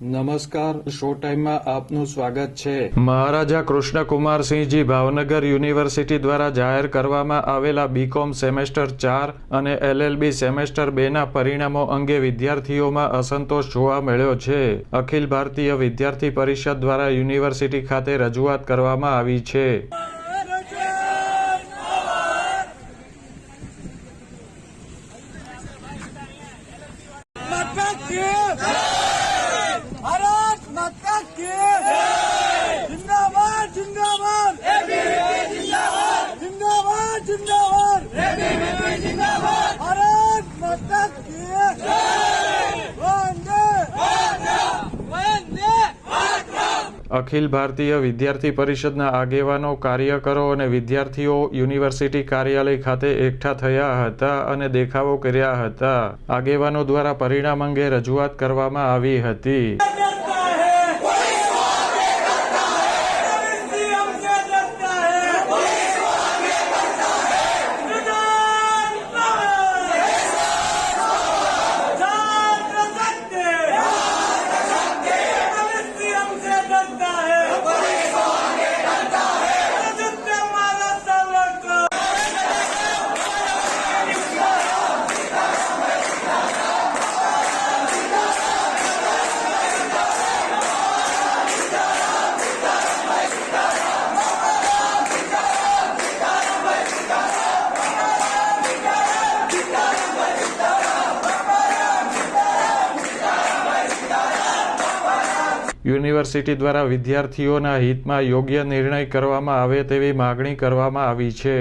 નમસ્કાર, શો ટાઈમમાં આપનું સ્વાગત છે। મહારાજા કૃષ્ણકુમારસિંહજી ભાવનગર યુનિવર્સિટી દ્વારા જાહેર કરવામાં આવેલા બીકોમ સેમેસ્ટર 4 અને એલએલબી સેમેસ્ટર 2ના પરિણામો અંગે વિદ્યાર્થીઓમાં અસંતોષ જોવા મળ્યો છે। અખિલ ભારતીય વિદ્યાર્થી પરિષદ દ્વારા યુનિવર્સિટી ખાતે રજૂઆત કરવામાં આવી છે। અખિલ ભારતીય વિદ્યાર્થી પરિષદના આગેવાનો, કાર્યકરો અને વિદ્યાર્થીઓ યુનિવર્સિટી કાર્યાલય ખાતે એકઠા થયા હતા અને દેખાવો કર્યા હતા। આગેવાનો દ્વારા પરિણામ અંગે રજૂઆત કરવામાં આવી હતી। યુનિવર્સિટી દ્વારા વિદ્યાર્થીઓના હિતમાં યોગ્ય નિર્ણય કરવામાં આવે તેવી માગણી કરવામાં આવી છે।